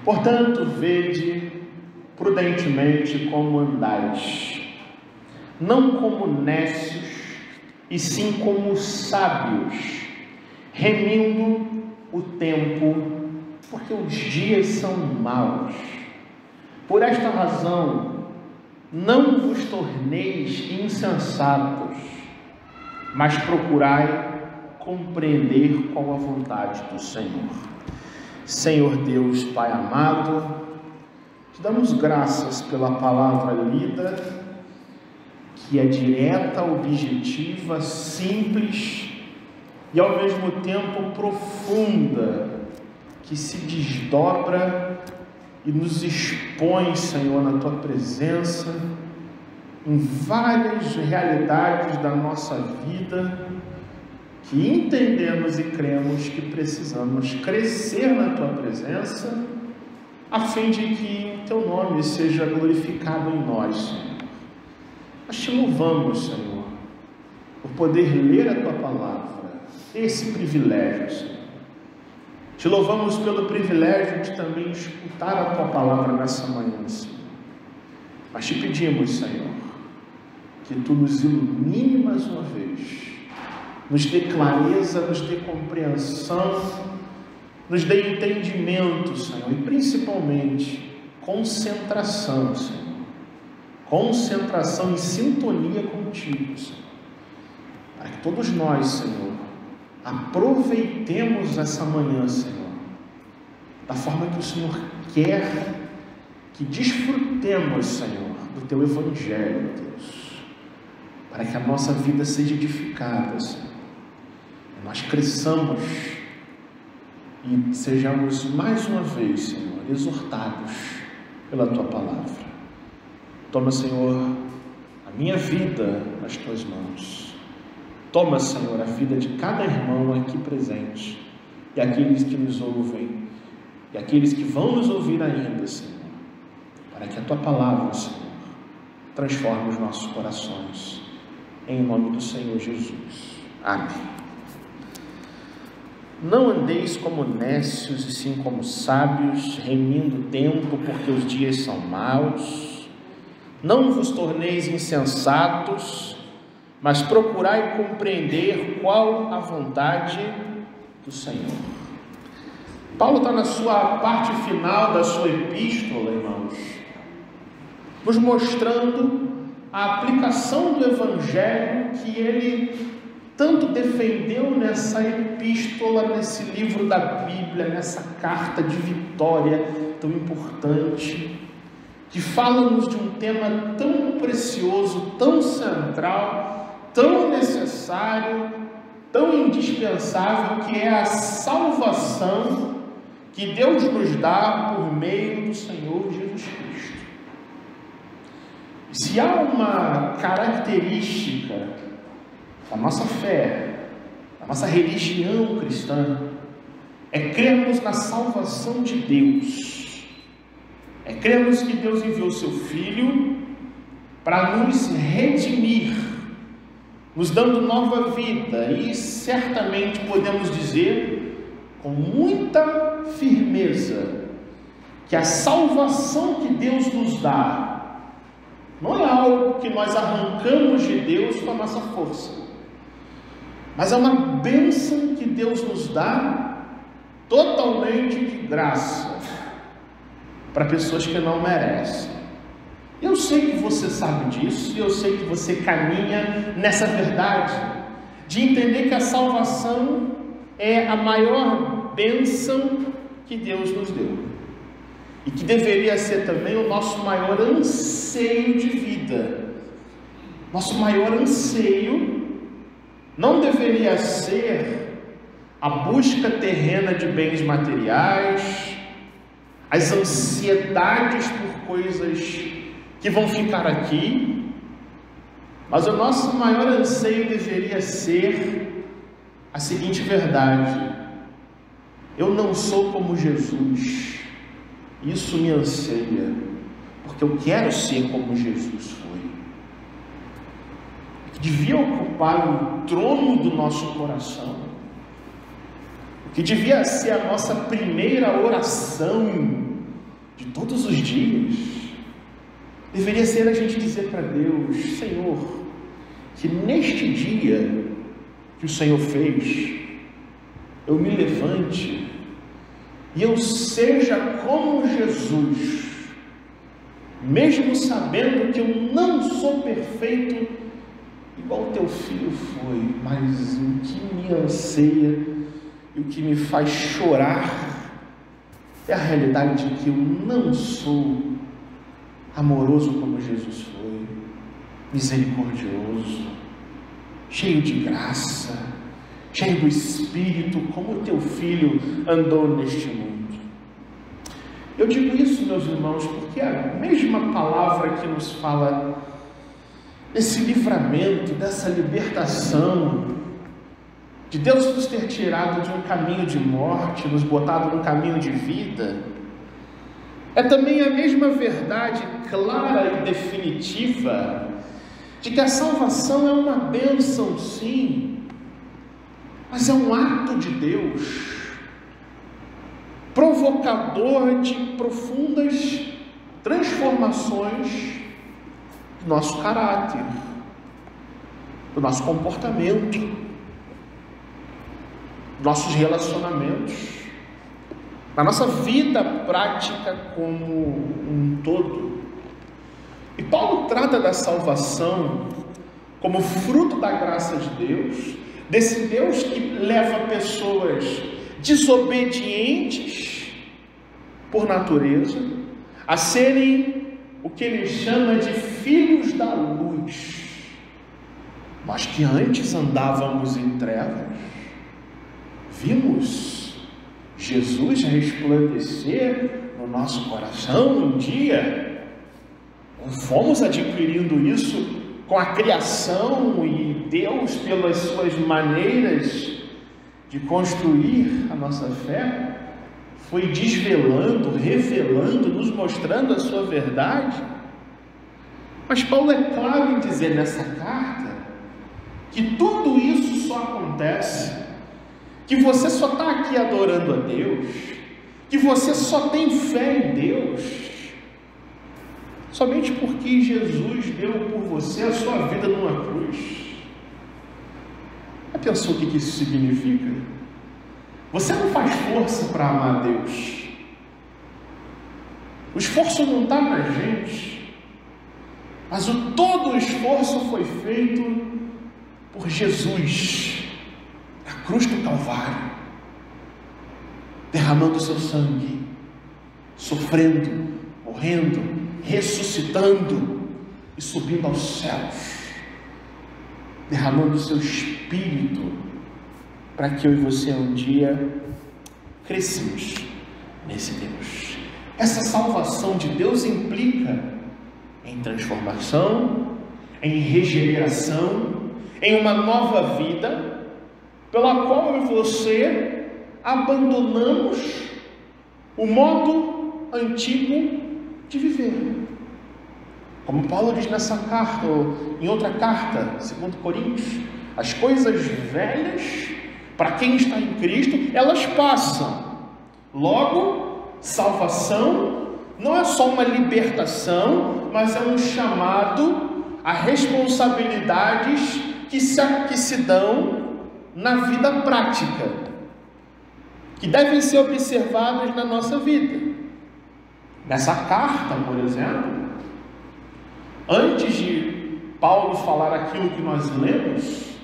Portanto, vede prudentemente como andais, não como nécios, e sim como sábios, remindo o tempo, porque os dias são maus. Por esta razão, não vos torneis insensatos, mas procurai compreender qual a vontade do Senhor. Senhor Deus, Pai amado, te damos graças pela palavra lida, que é direta, objetiva, simples e ao mesmo tempo profunda, que se desdobra e nos expõe, Senhor, na Tua presença, em várias realidades da nossa vida, que entendemos e cremos que precisamos crescer na Tua presença, a fim de que o Teu nome seja glorificado em nós, Senhor. Nós te louvamos, Senhor, por poder ler a Tua palavra, esse privilégio, Senhor. Te louvamos pelo privilégio de também escutar a Tua palavra nessa manhã, Senhor. Mas te pedimos, Senhor, que Tu nos ilumine mais uma vez, nos dê clareza, nos dê compreensão, nos dê entendimento, Senhor, e principalmente concentração, Senhor. Concentração e sintonia contigo, Senhor. Para que todos nós, Senhor, aproveitemos essa manhã, Senhor, da forma que o Senhor quer que desfrutemos, Senhor, do Teu Evangelho, Deus, para que a nossa vida seja edificada, Senhor, nós cresçamos e sejamos mais uma vez, Senhor, exortados pela Tua palavra. Toma, Senhor, a minha vida nas Tuas mãos. Toma, Senhor, a vida de cada irmão aqui presente, e aqueles que nos ouvem, e aqueles que vão nos ouvir ainda, Senhor, para que a Tua palavra, Senhor, transforme os nossos corações, em nome do Senhor Jesus. Amém. Não andeis como nécios, e sim como sábios, remindo o tempo, porque os dias são maus. Não vos torneis insensatos, mas procurai compreender qual a vontade do Senhor. Paulo está na sua parte final da sua epístola, irmãos, nos mostrando a aplicação do Evangelho que ele tanto defendeu nessa epístola, nesse livro da Bíblia, nessa carta de vitória tão importante, que fala-nos de um tema tão precioso, tão central, tão necessário, tão indispensável, que é a salvação que Deus nos dá por meio do Senhor Jesus Cristo. Se há uma característica da nossa fé, da nossa religião cristã, é crermos na salvação de Deus. É crermos que Deus enviou seu Filho para nos redimir, nos dando nova vida, e certamente podemos dizer com muita firmeza que a salvação que Deus nos dá não é algo que nós arrancamos de Deus com a nossa força, mas é uma bênção que Deus nos dá totalmente de graça, para pessoas que não merecem. Eu sei que você sabe disso, e eu sei que você caminha nessa verdade, de entender que a salvação é a maior bênção que Deus nos deu, e que deveria ser também o nosso maior anseio de vida. Nosso maior anseio não deveria ser a busca terrena de bens materiais, as ansiedades por coisas que vão ficar aqui, mas o nosso maior anseio deveria ser a seguinte verdade: eu não sou como Jesus. Isso me anseia, porque eu quero ser como Jesus foi. Que devia ocupar o trono do nosso coração, que devia ser a nossa primeira oração de todos os dias, deveria ser a gente dizer para Deus: Senhor, que neste dia que o Senhor fez, eu me levante e eu seja como Jesus, mesmo sabendo que eu não sou perfeito igual teu filho foi, mas o que me anseia e o que me faz chorar é a realidade de que eu não sou amoroso como Jesus foi, misericordioso, cheio de graça, cheio do Espírito, como teu filho andou neste mundo. Eu digo isso, meus irmãos, porque a mesma palavra que nos fala desse livramento, dessa libertação, de Deus nos ter tirado de um caminho de morte, nos botado num caminho de vida, é também a mesma verdade clara e definitiva de que a salvação é uma bênção, sim, mas é um ato de Deus, provocador de profundas transformações do nosso caráter, do nosso comportamento, dos nossos relacionamentos, na nossa vida prática como um todo. E Paulo trata da salvação como fruto da graça de Deus, desse Deus que leva pessoas desobedientes por natureza a serem o que ele chama de filhos da luz. Nós que antes andávamos em trevas, vimos Jesus resplandecer no nosso coração um dia, fomos adquirindo isso com a criação e Deus, pelas suas maneiras de construir a nossa fé, foi desvelando, revelando, nos mostrando a sua verdade. Mas Paulo é claro em dizer nessa carta que tudo isso só acontece, que você só está aqui adorando a Deus, que você só tem fé em Deus, somente porque Jesus deu por você a sua vida numa cruz. Já pensou o que isso significa? Você não faz força para amar a Deus. O esforço não está na gente, mas todo o esforço foi feito por Jesus, na cruz do Calvário, derramando o seu sangue, sofrendo, morrendo, ressuscitando e subindo aos céus, derramando o seu Espírito para que eu e você um dia cresçamos nesse Deus. Essa salvação de Deus implica em transformação, em regeneração, em uma nova vida, pela qual eu e você abandonamos o modo antigo de viver. Como Paulo diz nessa carta, ou em outra carta, 2 Coríntios, as coisas velhas, para quem está em Cristo, elas passam. Logo, salvação não é só uma libertação, mas é um chamado a responsabilidades que se dão na vida prática, que devem ser observadas na nossa vida. Nessa carta, por exemplo, antes de Paulo falar aquilo que nós lemos,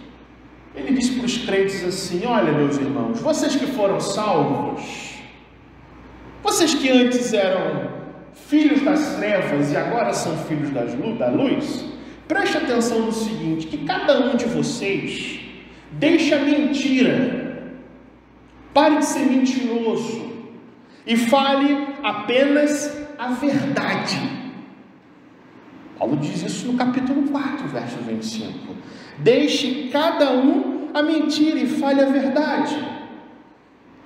ele disse para os crentes assim: olha, meus irmãos, vocês que foram salvos, vocês que antes eram filhos das trevas e agora são filhos da luz, preste atenção no seguinte, que cada um de vocês deixe a mentira, pare de ser mentiroso e fale apenas a verdade. Paulo diz isso no capítulo 4, verso 25. Deixe cada um a mentira e fale a verdade.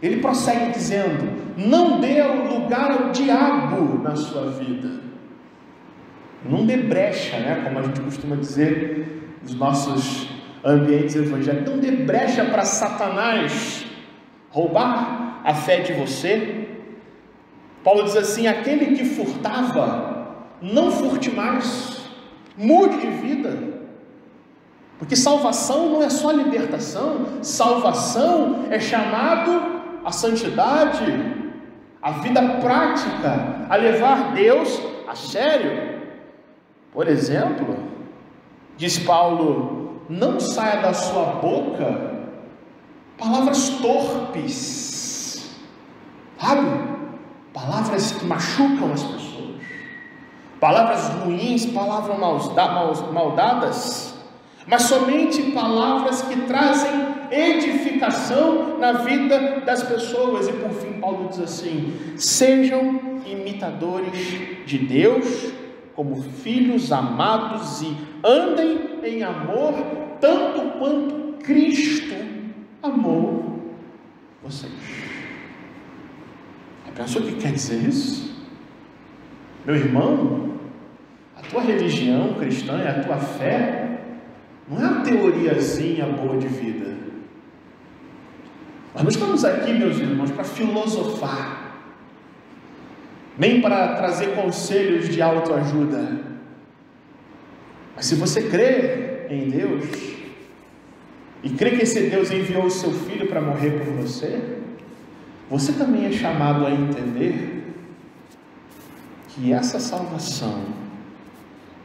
Ele prossegue dizendo: não dê lugar ao diabo na sua vida. Não dê brecha, como a gente costuma dizer nos nossos ambientes evangélicos. Não dê brecha para Satanás roubar a fé de você. Paulo diz assim: aquele que furtava, não furte mais, mude de vida. Porque salvação não é só libertação, salvação é chamado à santidade, à vida prática, a levar Deus a sério. Por exemplo, diz Paulo: não saia da sua boca palavras torpes, sabe? Palavras que machucam as pessoas, palavras ruins, palavras maldadas, mas somente palavras que trazem edificação na vida das pessoas. E por fim, Paulo diz assim: sejam imitadores de Deus, como filhos amados, e andem em amor, tanto quanto Cristo amou vocês. Pensou o que quer dizer isso? Meu irmão, a tua religião cristã e a tua fé não é uma teoriazinha boa de vida. Nós não estamos aqui, meus irmãos, para filosofar, nem para trazer conselhos de autoajuda. Mas se você crê em Deus, e crê que esse Deus enviou o seu Filho para morrer por você, você também é chamado a entender que essa salvação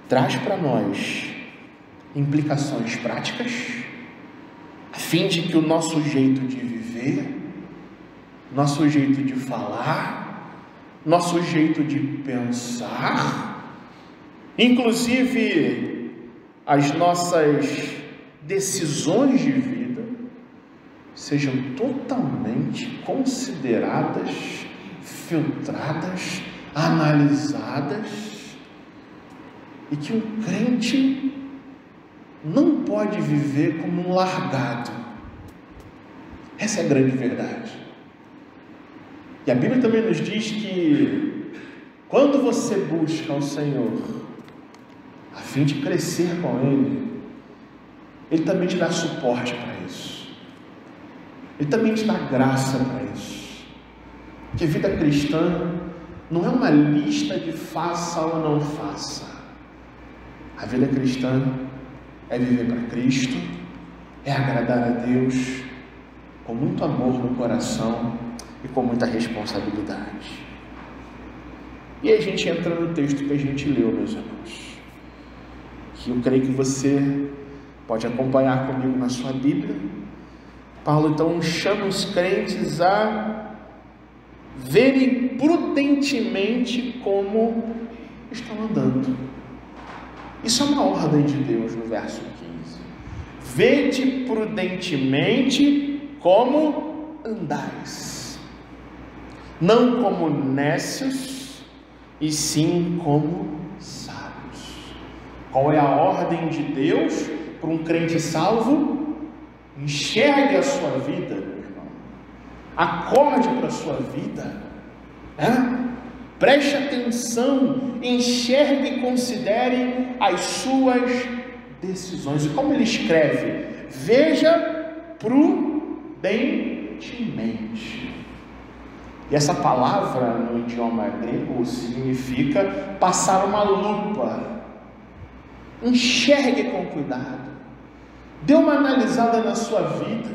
traz para nós implicações práticas, a fim de que o nosso jeito de viver, nosso jeito de falar, nosso jeito de pensar, inclusive as nossas decisões de vida, sejam totalmente consideradas, filtradas, analisadas, e que um crente não pode viver como um largado. Essa é a grande verdade. E a Bíblia também nos diz que quando você busca o Senhor a fim de crescer com Ele, Ele também te dá suporte para isso. Ele também te dá graça para isso. Porque vida cristã não é uma lista de faça ou não faça. A vida cristã é viver para Cristo, é agradar a Deus com muito amor no coração e com muita responsabilidade. E a gente entra no texto que a gente leu, meus irmãos, que eu creio que você pode acompanhar comigo na sua Bíblia. Paulo então chama os crentes a verem prudentemente como estão andando. Isso é uma ordem de Deus no verso 15. Vede prudentemente como andais, não como nécios, e sim como sábios. Qual é a ordem de Deus para um crente salvo? Enxergue a sua vida, meu irmão. Acorde para a sua vida. Preste atenção, enxergue e considere as suas decisões. E como ele escreve? Veja prudentemente. E essa palavra no idioma grego significa passar uma lupa. Enxergue com cuidado. Dê uma analisada na sua vida.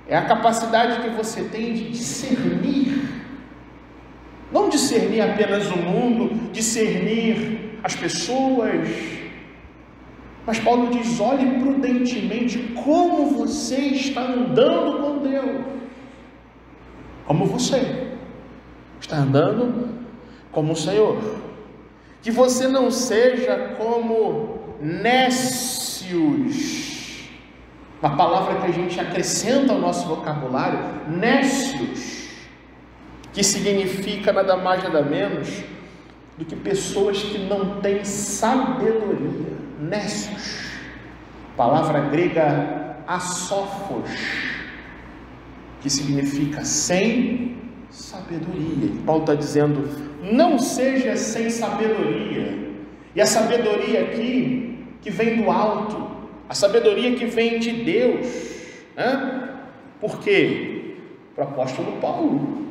É a capacidade que você tem de discernir. Não discernir apenas o mundo, discernir as pessoas. Mas Paulo diz: olhe prudentemente como você está andando com Deus. Como você está andando como o Senhor. Que você não seja como nécios, uma palavra que a gente acrescenta ao nosso vocabulário, nécios, que significa nada mais nada menos do que pessoas que não têm sabedoria. Nécios, palavra grega asófos, que significa sem sabedoria. E Paulo está dizendo: não seja sem sabedoria. E a sabedoria aqui, que vem do alto, a sabedoria que vem de Deus, Por quê? Para o apóstolo Paulo,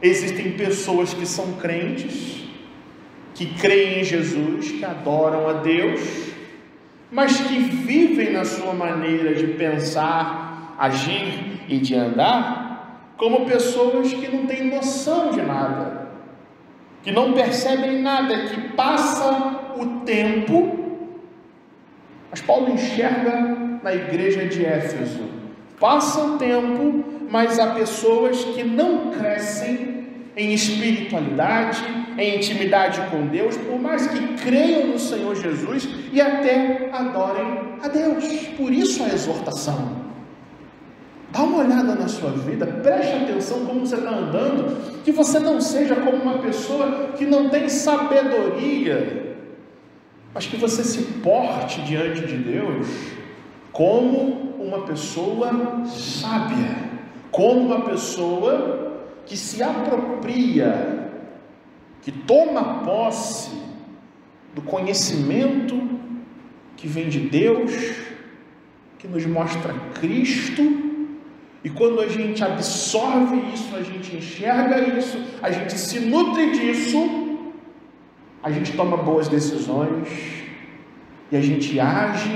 Existem pessoas que são crentes, que creem em Jesus, que adoram a Deus, mas que vivem na sua maneira de pensar, agir e de andar como pessoas que não têm noção de nada, que não percebem nada, que passa o tempo. Mas Paulo enxerga na igreja de Éfeso, passa o tempo, mas há pessoas que não crescem em espiritualidade, em intimidade com Deus, por mais que creiam no Senhor Jesus e até adorem a Deus. Por isso a exortação. Dá uma olhada na sua vida, preste atenção como você está andando, que você não seja como uma pessoa que não tem sabedoria, mas que você se porte diante de Deus como uma pessoa sábia, como uma pessoa que se apropria, que toma posse do conhecimento que vem de Deus, que nos mostra Cristo. E quando a gente absorve isso, a gente enxerga isso, a gente se nutre disso, a gente toma boas decisões e a gente age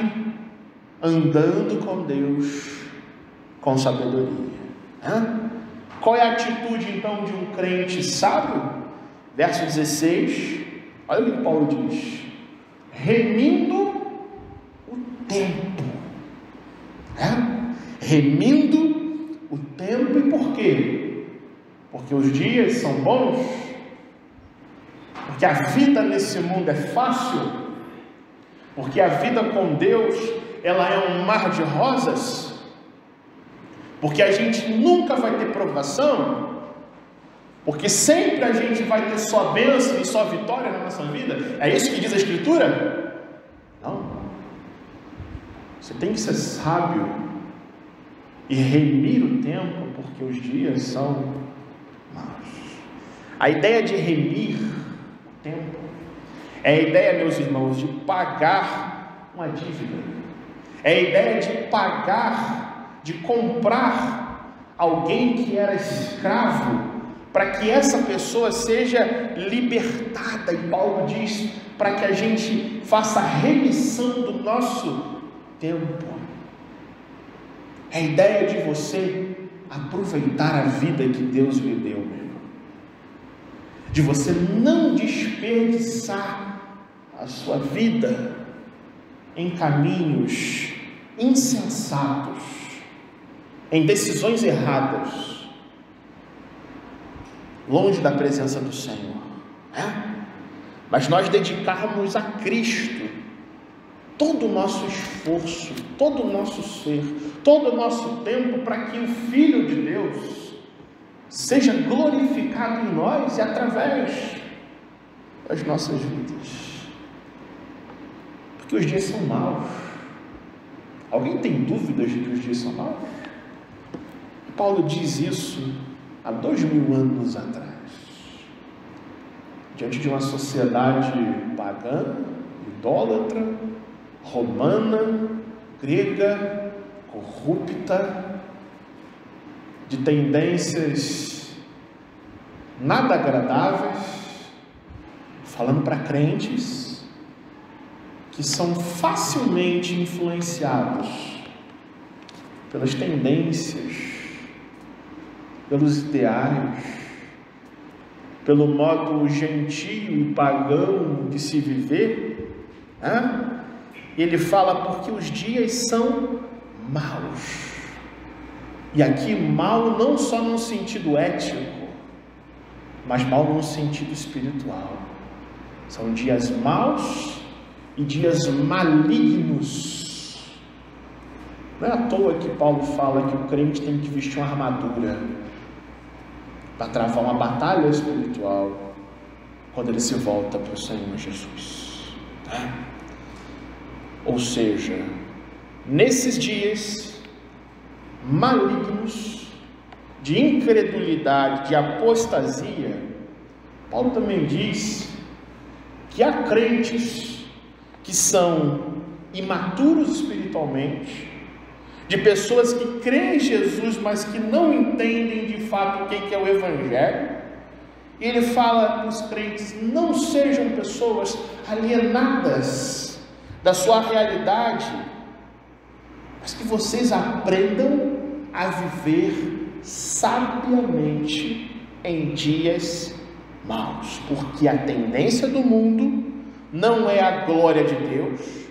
andando com Deus com sabedoria. Qual é a atitude então de um crente sábio? Verso 16, olha o que Paulo diz: remindo o tempo. Remindo o tempo. E por quê? Porque os dias são bons, porque a vida nesse mundo é fácil, porque a vida com Deus ela é um mar de rosas, porque a gente nunca vai ter provação, porque sempre a gente vai ter só bênção e só vitória na nossa vida. É isso que diz a Escritura? Não. Você tem que ser sábio e remir o tempo, porque os dias são maus. A ideia de remir o tempo é a ideia, meus irmãos, de pagar uma dívida. É a ideia de pagar, de comprar alguém que era escravo, para que essa pessoa seja libertada. E Paulo diz para que a gente faça a remissão do nosso tempo. É a ideia de você aproveitar a vida que Deus lhe deu, meu irmão. De você não desperdiçar a sua vida em caminhos insensatos, em decisões erradas, longe da presença do Senhor, mas nós dedicarmos a Cristo todo o nosso esforço, todo o nosso ser, todo o nosso tempo, para que o Filho de Deus seja glorificado em nós e através das nossas vidas. Porque os dias são maus. Alguém tem dúvidas de que os dias são maus? Paulo diz isso há 2000 anos atrás, diante de uma sociedade pagã, idólatra, romana, grega, corrupta, de tendências nada agradáveis, falando para crentes que são facilmente influenciados pelas tendências, pelos ideais, pelo modo gentio e pagão de se viver. E ele fala porque os dias são maus. E aqui mal não só no sentido ético, mas mal no sentido espiritual. São dias maus e dias malignos. Não é à toa que Paulo fala que o crente tem que vestir uma armadura para travar uma batalha espiritual quando ele se volta para o Senhor Jesus. Ou seja, nesses dias malignos de incredulidade, de apostasia, Paulo também diz que há crentes que são imaturos espiritualmente, de pessoas que creem em Jesus, mas que não entendem de fato o que é o Evangelho, E ele fala para os crentes: não sejam pessoas alienadas da sua realidade, mas que vocês aprendam a viver sabiamente em dias maus, porque a tendência do mundo não é a glória de Deus.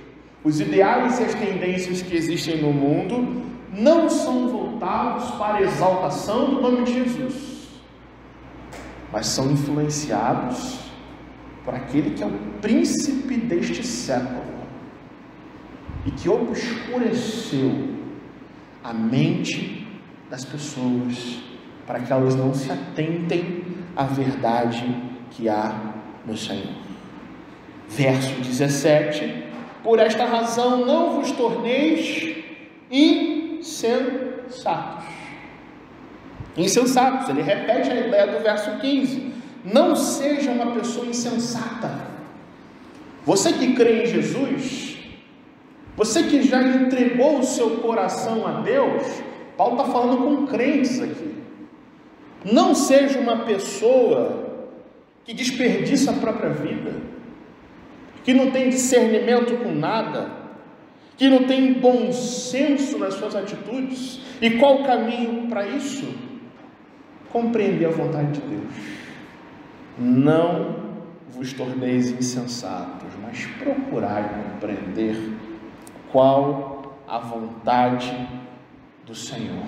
Os ideais e as tendências que existem no mundo não são voltados para a exaltação do nome de Jesus, mas são influenciados por aquele que é o príncipe deste século e que obscureceu a mente das pessoas para que elas não se atentem à verdade que há no Senhor. Verso 17: por esta razão não vos torneis insensatos. Insensatos, ele repete a ideia do verso 15: não seja uma pessoa insensata. Você que crê em Jesus, você que já entregou o seu coração a Deus, Paulo está falando com crentes aqui. Não seja uma pessoa que desperdiça a própria vida, que não tem discernimento com nada, que não tem bom senso nas suas atitudes. E qual o caminho para isso? Compreender a vontade de Deus. Não vos torneis insensatos, mas procurai compreender qual a vontade do Senhor.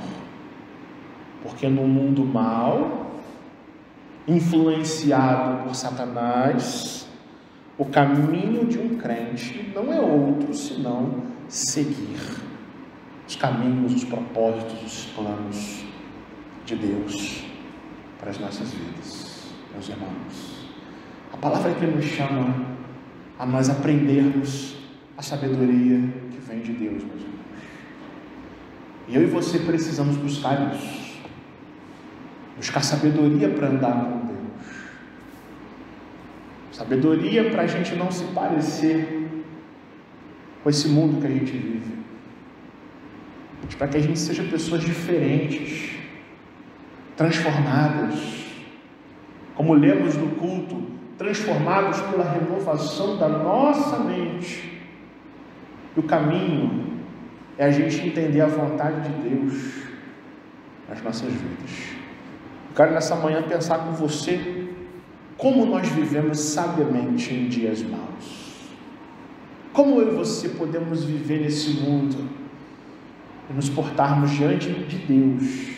Porque no mundo mau, influenciado por Satanás, o caminho de um crente não é outro senão seguir os caminhos, os propósitos, os planos de Deus para as nossas vidas. Meus irmãos, a palavra que nos chama a nós aprendermos a sabedoria que vem de Deus, meus irmãos. E eu e você precisamos buscar isso. Buscar sabedoria para andar com Deus. Sabedoria para a gente não se parecer com esse mundo que a gente vive. Para que a gente seja pessoas diferentes, transformadas, como lemos no culto, transformados pela renovação da nossa mente. E o caminho é a gente entender a vontade de Deus nas nossas vidas. Eu quero nessa manhã pensar com você como nós vivemos sabiamente em dias maus. Como eu e você podemos viver nesse mundo e nos portarmos diante de Deus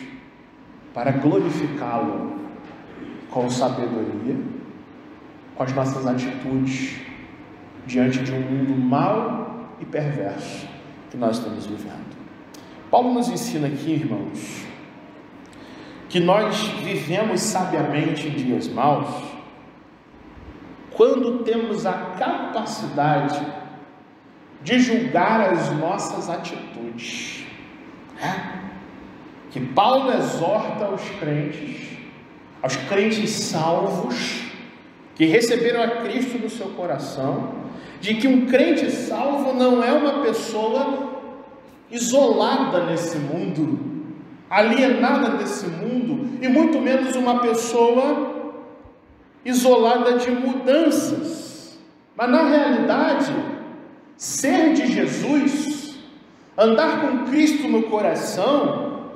para glorificá-lo com sabedoria, com as nossas atitudes diante de um mundo mau e perverso que nós estamos vivendo. Paulo nos ensina aqui, irmãos, que nós vivemos sabiamente em dias maus quando temos a capacidade de julgar as nossas atitudes. Que Paulo exorta aos crentes salvos, que receberam a Cristo no seu coração, de que um crente salvo não é uma pessoa isolada nesse mundo, alienada desse mundo, e muito menos uma pessoa isolada de mudanças. Mas na realidade, ser de Jesus, andar com Cristo no coração,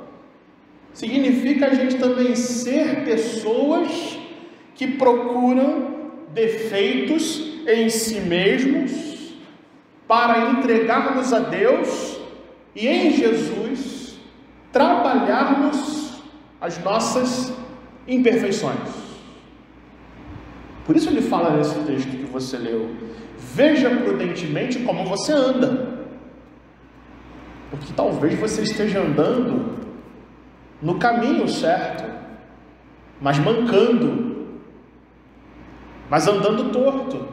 significa a gente também ser pessoas que procuram defeitos em si mesmos para entregarmos a Deus e em Jesus trabalharmos as nossas imperfeições. Por isso ele fala nesse texto que você leu: veja prudentemente como você anda, porque talvez você esteja andando no caminho certo, mas mancando, mas andando torto,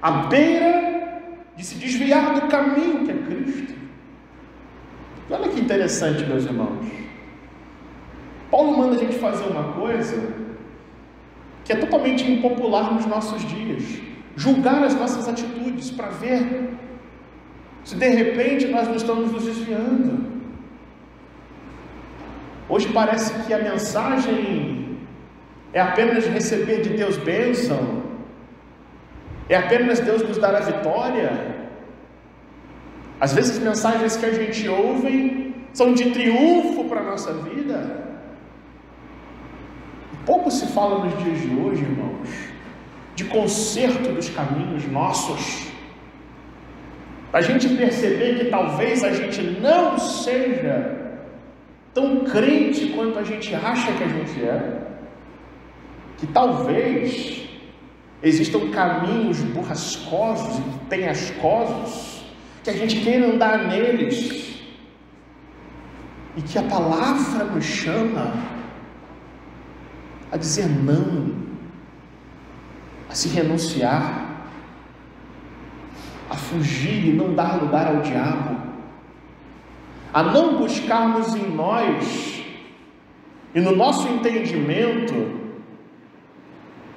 à beira de se desviar do caminho que é Cristo. E olha que interessante, meus irmãos. Paulo manda a gente fazer uma coisa que é totalmente impopular nos nossos dias: julgar as nossas atitudes para ver se de repente nós não estamos nos desviando. Hoje parece que a mensagem É apenas receber de Deus bênção? É apenas Deus nos dar a vitória? Às vezes as mensagens que a gente ouve são de triunfo para a nossa vida. Pouco se fala nos dias de hoje, irmãos, de conserto dos caminhos nossos. Para a gente perceber que talvez a gente não seja tão crente quanto a gente acha que a gente é. Que talvez existam caminhos burrascosos e penhascosos que a gente queira andar neles e que a palavra nos chama a dizer não, a se renunciar, a fugir e não dar lugar ao diabo, a não buscarmos em nós e no nosso entendimento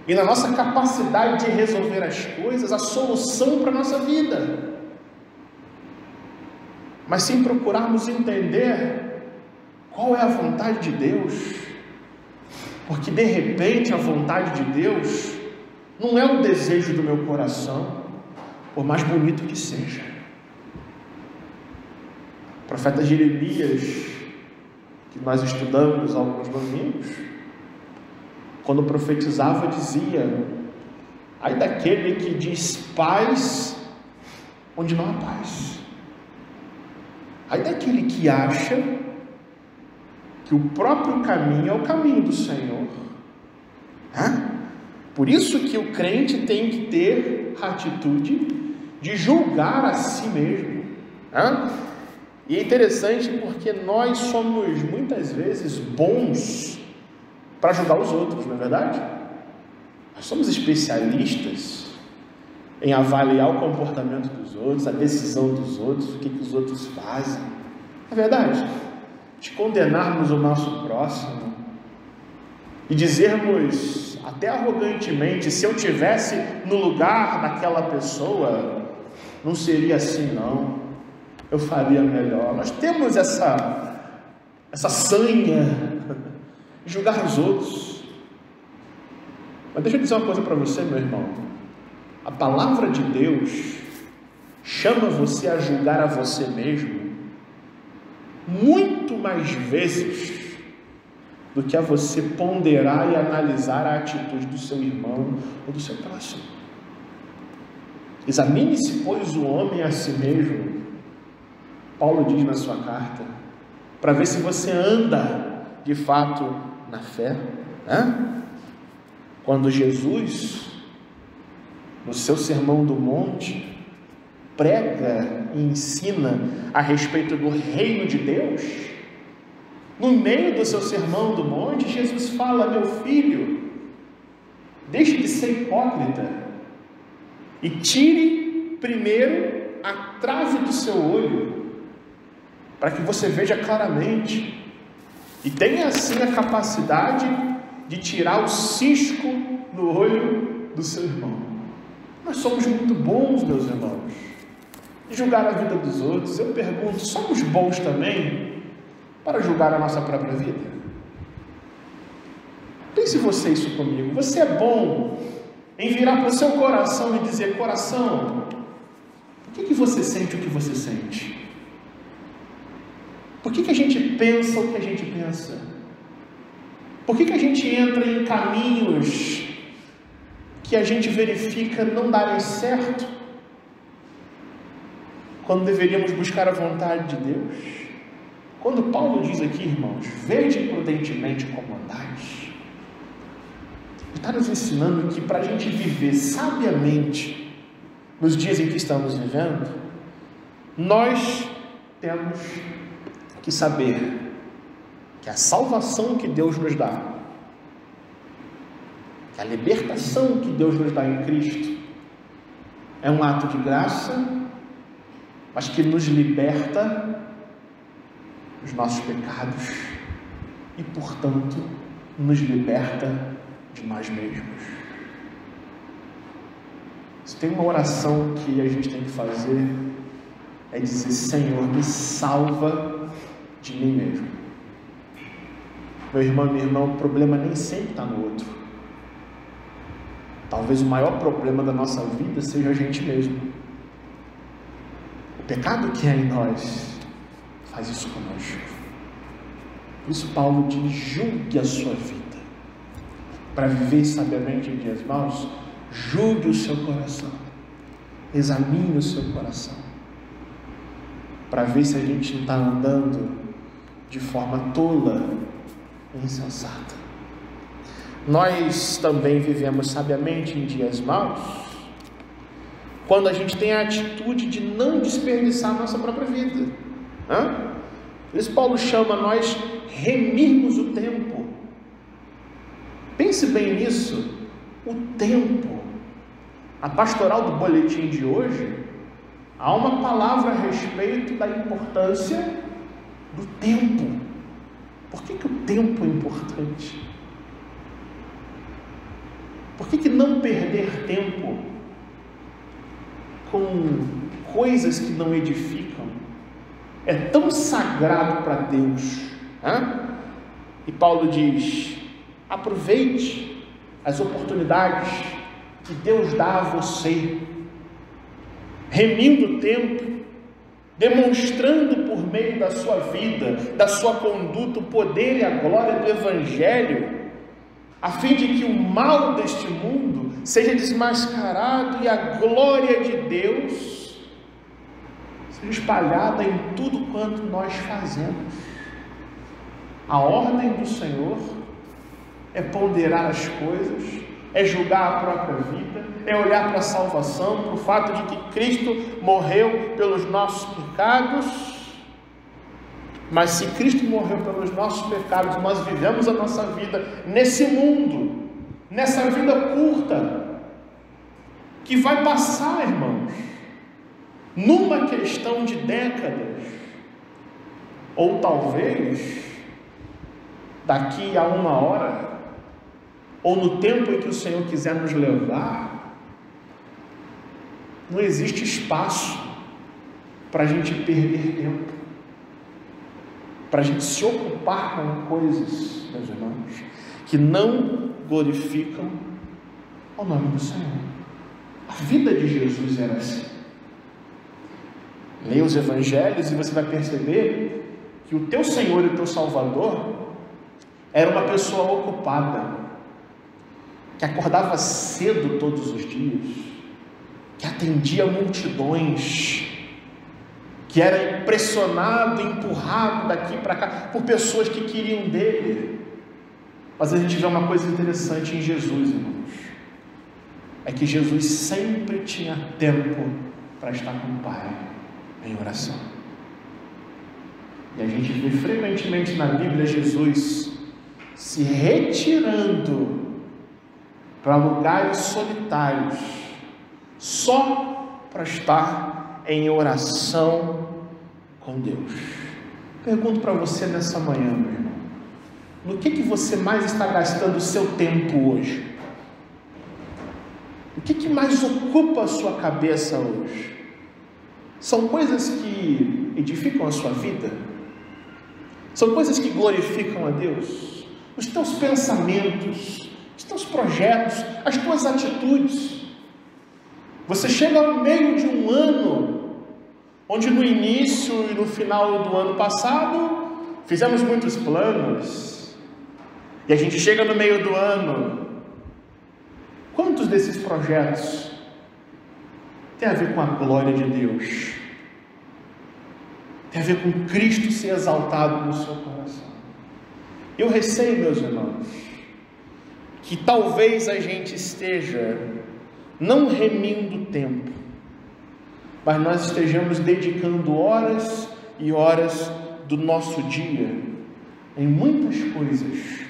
e na nossa capacidade de resolver as coisas a solução para a nossa vida, mas sim procurarmos entender qual é a vontade de Deus, porque de repente a vontade de Deus não é o desejo do meu coração, por mais bonito que seja. O profeta Jeremias, que nós estudamos há alguns domingos, quando profetizava dizia: ai daquele que diz paz onde não há paz, ai daquele que acha que o próprio caminho é o caminho do Senhor. Por isso que o crente tem que ter a atitude de julgar a si mesmo. E é interessante porque nós somos muitas vezes bons para julgar os outros, não é verdade? Nós somos especialistas em avaliar o comportamento dos outros, a decisão dos outros, o que os outros fazem. É verdade? De condenarmos o nosso próximo e dizermos até arrogantemente: se eu tivesse no lugar daquela pessoa, não seria assim não, eu faria melhor. Nós temos essa sanha de julgar os outros. Mas deixa eu dizer uma coisa para você, meu irmão: a palavra de Deus chama você a julgar a você mesmo muito mais vezes do que a você ponderar e analisar a atitude do seu irmão ou do seu próximo. Examine-se, pois, o homem a si mesmo, Paulo diz na sua carta, para ver se você anda de fato na fé. Quando Jesus, no seu Sermão do Monte, prega e ensina a respeito do reino de Deus, no meio do seu Sermão do Monte, Jesus fala: meu filho, deixe de ser hipócrita e tire primeiro a trave do seu olho, para que você veja claramente e tenha assim a capacidade de tirar o cisco no olho do seu irmão. Nós somos muito bons, meus irmãos, de julgar a vida dos outros. Eu pergunto: somos bons também para julgar a nossa própria vida? Pense você isso comigo. Você é bom em virar para o seu coração e dizer: coração, por que você sente o que você sente? Por que a gente pensa o que a gente pensa? Por que a gente entra em caminhos que a gente verifica não darem certo, quando deveríamos buscar a vontade de Deus? Quando Paulo diz aqui, irmãos, vede prudentemente como andais, está nos ensinando que para a gente viver sabiamente nos dias em que estamos vivendo, nós temos que saber que a salvação que Deus nos dá, que a libertação que Deus nos dá em Cristo, é um ato de graça, mas que nos liberta dos nossos pecados e, portanto, nos liberta de nós mesmos. Se tem uma oração que a gente tem que fazer, é dizer: Senhor, me salva de mim mesmo. Meu irmão, minha irmã, o problema nem sempre está no outro. talvez o maior problema da nossa vida seja a gente mesmo. O pecado que é em nós faz isso conosco. Por isso Paulo diz: julgue a sua vida. Para viver sabiamente em dias maus, julgue o seu coração. Examine o seu coração. Para ver se a gente não está andando de forma tola e insensata. Nós também vivemos sabiamente em dias maus quando a gente tem a atitude de não desperdiçar a nossa própria vida. Por isso Paulo chama nós remirmos o tempo. Pense bem nisso, o tempo. A pastoral do boletim de hoje, há uma palavra a respeito da importância do tempo. Por que o tempo é importante? Por que não perder tempo com coisas que não edificam é tão sagrado para Deus? E Paulo diz: aproveite as oportunidades que Deus dá a você, remindo o tempo, demonstrando por meio da sua vida, da sua conduta, o poder e a glória do Evangelho, a fim de que o mal deste mundo seja desmascarado e a glória de Deus seja espalhada em tudo quanto nós fazemos. A ordem do Senhor é ponderar as coisas, é julgar a própria vida, é olhar para a salvação, para o fato de que Cristo morreu pelos nossos pecados. Mas se Cristo morreu pelos nossos pecados, nós vivemos a nossa vida nesse mundo, nessa vida curta, que vai passar, irmãos, numa questão de décadas, ou talvez daqui a 1 hora, ou no tempo em que o Senhor quiser nos levar. Não existe espaço para a gente perder tempo, para a gente se ocupar com coisas, meus irmãos, que não glorificam o nome do Senhor. A vida de Jesus era assim. Leia os evangelhos e você vai perceber que o teu Senhor e o teu Salvador era uma pessoa ocupada, que acordava cedo todos os dias, que atendia multidões, que era impressionado, empurrado daqui para cá por pessoas que queriam dele. Mas a gente vê uma coisa interessante em Jesus, irmãos, é que Jesus sempre tinha tempo para estar com o Pai em oração. E a gente vê frequentemente na Bíblia Jesus se retirando para lugares solitários, só para estar em oração com Deus. Pergunto para você nessa manhã, meu irmão, no que você mais está gastando o seu tempo hoje? O que mais ocupa a sua cabeça hoje? São coisas que edificam a sua vida? São coisas que glorificam a Deus? Os teus pensamentos, os teus projetos, as tuas atitudes. Você chega ao meio de um ano, onde no início e no final do ano passado, fizemos muitos planos, e a gente chega no meio do ano, quantos desses projetos tem a ver com a glória de Deus? Tem a ver com Cristo ser exaltado no seu coração? Eu receio, meus irmãos, que talvez a gente esteja não remindo o tempo, mas nós estejamos dedicando horas e horas do nosso dia em muitas coisas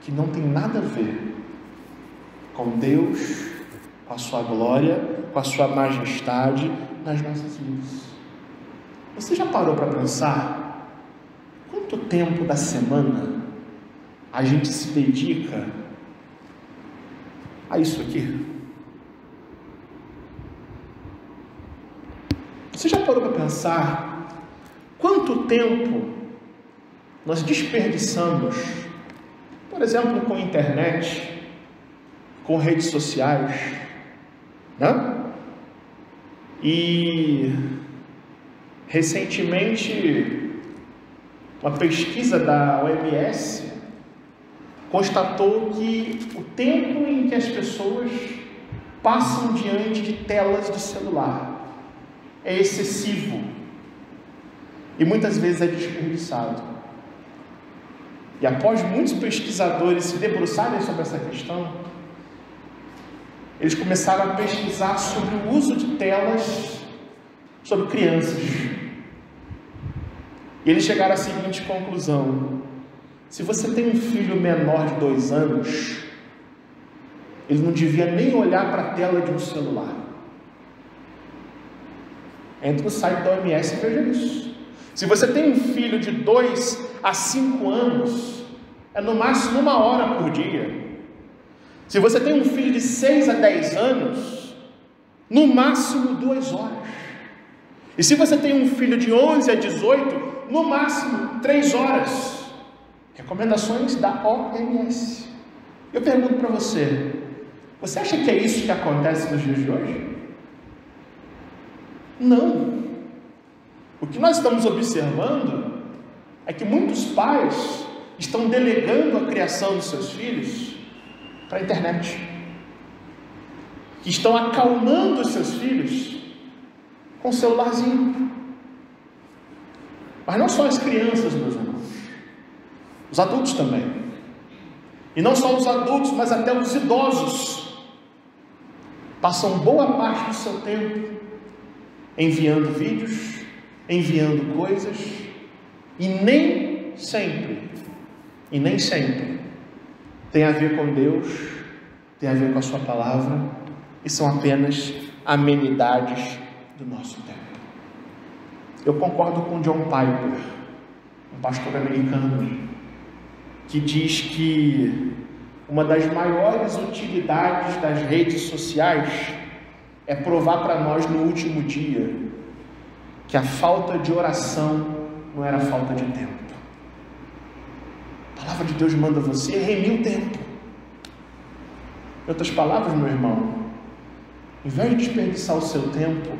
que não tem nada a ver com Deus, com a sua glória, com a sua majestade nas nossas vidas. Você já parou para pensar quanto tempo da semana a gente se dedica a isso aqui? Você já parou para pensar quanto tempo nós desperdiçamos, por exemplo, com a internet, com redes sociais, né? E recentemente uma pesquisa da OMS constatou que o tempo em que as pessoas passam diante de telas de celular é excessivo e muitas vezes é desperdiçado. E após muitos pesquisadores se debruçarem sobre essa questão, eles começaram a pesquisar sobre o uso de telas sobre crianças. E eles chegaram à seguinte conclusão: se você tem um filho menor de 2 anos, ele não devia nem olhar para a tela de um celular. Entre no site da OMS e veja isso. Se você tem um filho de 2 a 5 anos, é no máximo 1 hora por dia. Se você tem um filho de 6 a 10 anos, no máximo 2 horas. E se você tem um filho de 11 a 18, no máximo 3 horas. Recomendações da OMS. Eu pergunto para você, você acha que é isso que acontece nos dias de hoje? Não. O que nós estamos observando é que muitos pais estão delegando a criação dos seus filhos para a internet, que estão acalmando os seus filhos com o celularzinho. Mas não só as crianças, meus irmãos, os adultos também. E não só os adultos, mas até os idosos passam boa parte do seu tempo enviando vídeos, enviando coisas, e nem sempre tem a ver com Deus, tem a ver com a sua palavra, e são apenas amenidades do nosso tempo. Eu concordo com John Piper, um pastor americano, que diz que uma das maiores utilidades das redes sociais é provar para nós no último dia que a falta de oração não era falta de tempo. A palavra de Deus manda você remir o tempo. Em outras palavras, meu irmão, em vez de desperdiçar o seu tempo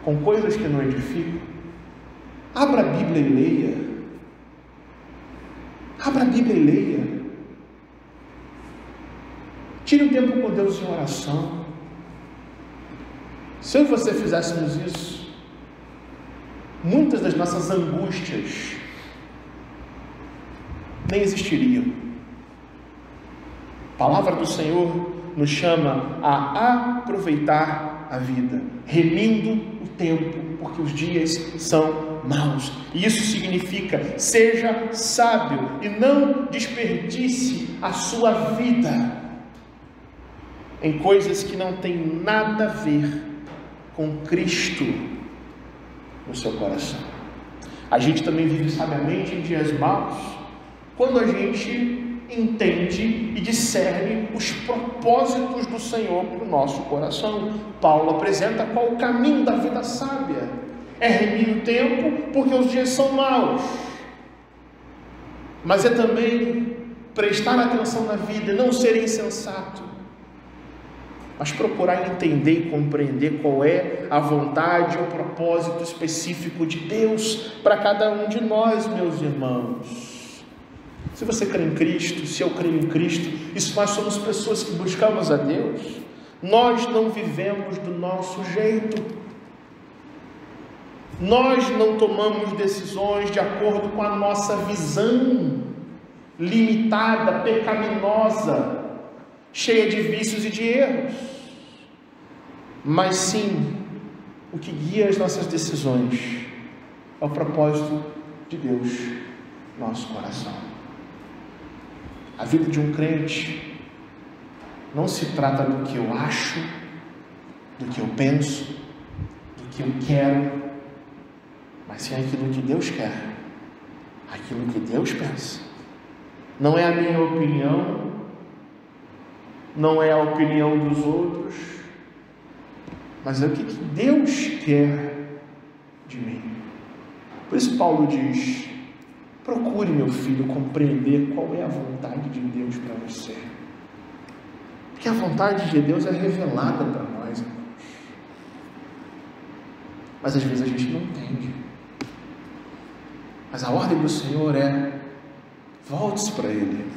com coisas que não edificam, abra a Bíblia e leia. Abra a Bíblia e leia. Tire um tempo com Deus em oração. Se eu e você fizéssemos isso, muitas das nossas angústias nem existiriam. A palavra do Senhor nos chama a aproveitar a vida, remindo o tempo, porque os dias são maus. E isso significa: seja sábio e não desperdice a sua vida em coisas que não têm nada a ver com Cristo no seu coração. A gente também vive sabiamente em dias maus quando a gente entende e discerne os propósitos do Senhor para o nosso coração. Paulo apresenta qual o caminho da vida sábia: é remir o tempo porque os dias são maus, mas é também prestar atenção na vida e não ser insensato, mas procurar entender e compreender qual é a vontade ou propósito específico de Deus para cada um de nós, meus irmãos. Se você crê em Cristo, se eu creio em Cristo, e se nós somos pessoas que buscamos a Deus, nós não vivemos do nosso jeito. Nós não tomamos decisões de acordo com a nossa visão limitada, pecaminosa, cheia de vícios e de erros, mas sim, o que guia as nossas decisões é o propósito de Deus no nosso coração. A vida de um crente não se trata do que eu acho, do que eu penso, do que eu quero, mas sim aquilo que Deus quer, aquilo que Deus pensa. Não é a minha opinião, não é a opinião dos outros, mas é o que Deus quer de mim. Por isso Paulo diz: procure, meu filho, compreender qual é a vontade de Deus para você. Porque a vontade de Deus é revelada para nós, irmãos. Mas às vezes a gente não entende. Mas a ordem do Senhor é: volte-se para Ele,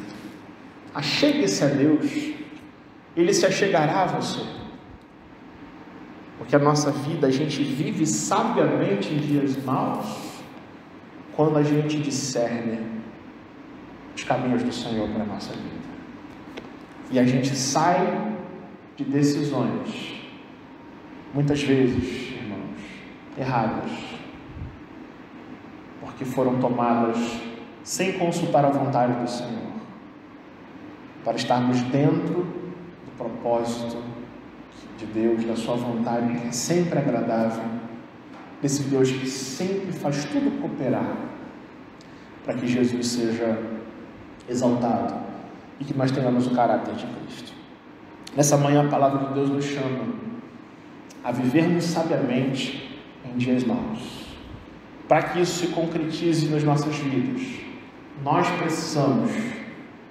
achegue-se a Deus, Ele se achegará a você. Porque a nossa vida, a gente vive sabiamente em dias maus, quando a gente discerne os caminhos do Senhor para a nossa vida. E a gente sai de decisões, muitas vezes, irmãos, erradas, porque foram tomadas sem consultar a vontade do Senhor, para estarmos dentro do propósito de Deus, da sua vontade, que é sempre agradável, desse Deus que sempre faz tudo cooperar para que Jesus seja exaltado e que nós tenhamos o caráter de Cristo. Nessa manhã a palavra de Deus nos chama a vivermos sabiamente em dias maus. Para que isso se concretize nas nossas vidas, nós precisamos,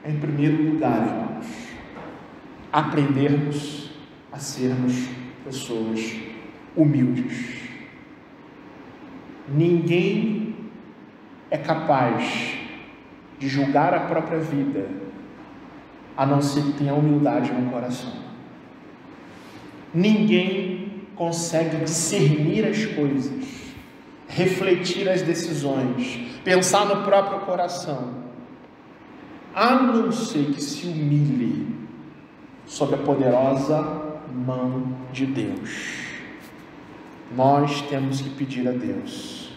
em primeiro lugar, irmãos, aprendermos a sermos pessoas humildes. Ninguém é capaz de julgar a própria vida, a não ser que tenha humildade no coração. Ninguém consegue discernir as coisas, refletir as decisões, pensar no próprio coração, a não ser que se humilhe sob a poderosa mão de Deus. Nós temos que pedir a Deus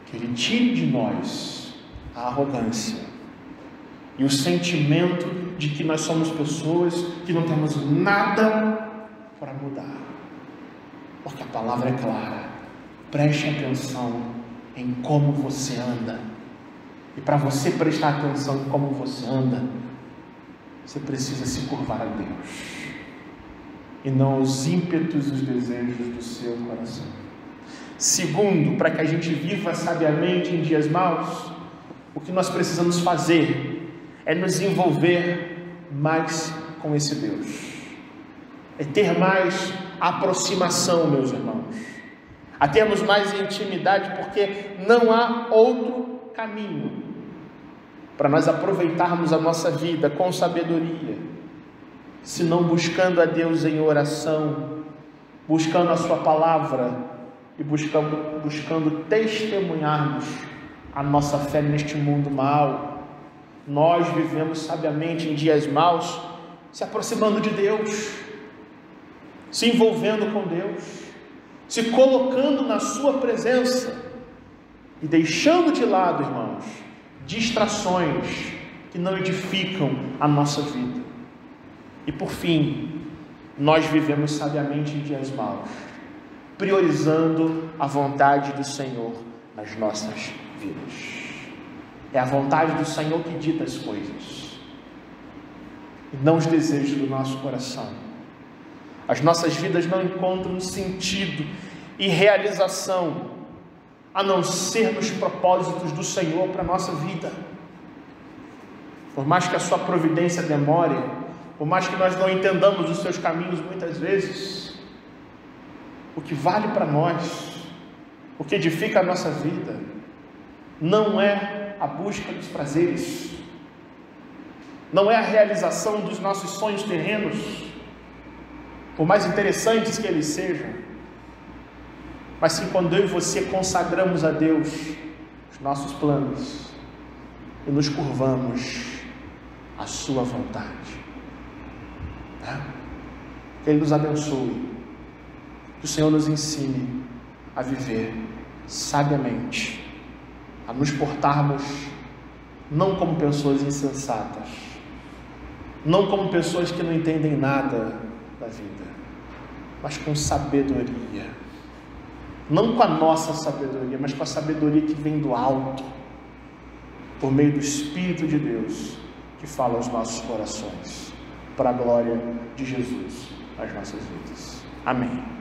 que Ele tire de nós a arrogância e o sentimento de que nós somos pessoas que não temos nada para mudar, porque a palavra é clara. Preste atenção em como você anda, e para você prestar atenção em como você anda, você precisa se curvar a Deus e não aos ímpetos e os desejos do seu coração. Segundo, para que a gente viva sabiamente em dias maus, o que nós precisamos fazer é nos envolver mais com esse Deus, é ter mais aproximação, meus irmãos, a termos mais intimidade, porque não há outro caminho para nós aproveitarmos a nossa vida com sabedoria, senão buscando a Deus em oração, buscando a sua palavra e buscando testemunharmos a nossa fé neste mundo mau. Nós vivemos sabiamente em dias maus, se aproximando de Deus, se envolvendo com Deus, se colocando na sua presença e deixando de lado, irmãos, distrações que não edificam a nossa vida. E por fim, nós vivemos sabiamente em dias maus, priorizando a vontade do Senhor nas nossas vidas. É a vontade do Senhor que dita as coisas, e não os desejos do nosso coração. As nossas vidas não encontram sentido e realização a não ser nos propósitos do Senhor para a nossa vida. Por mais que a sua providência demore, por mais que nós não entendamos os seus caminhos muitas vezes, o que vale para nós, o que edifica a nossa vida, não é a busca dos prazeres, não é a realização dos nossos sonhos terrenos, por mais interessantes que eles sejam, mas sim quando eu e você consagramos a Deus os nossos planos e nos curvamos à sua vontade. Que Ele nos abençoe, que o Senhor nos ensine a viver sabiamente, a nos portarmos não como pessoas insensatas, não como pessoas que não entendem nada da vida, mas com sabedoria, não com a nossa sabedoria, mas com a sabedoria que vem do alto, por meio do Espírito de Deus, que fala aos nossos corações, para a glória de Jesus nas nossas vidas. Amém.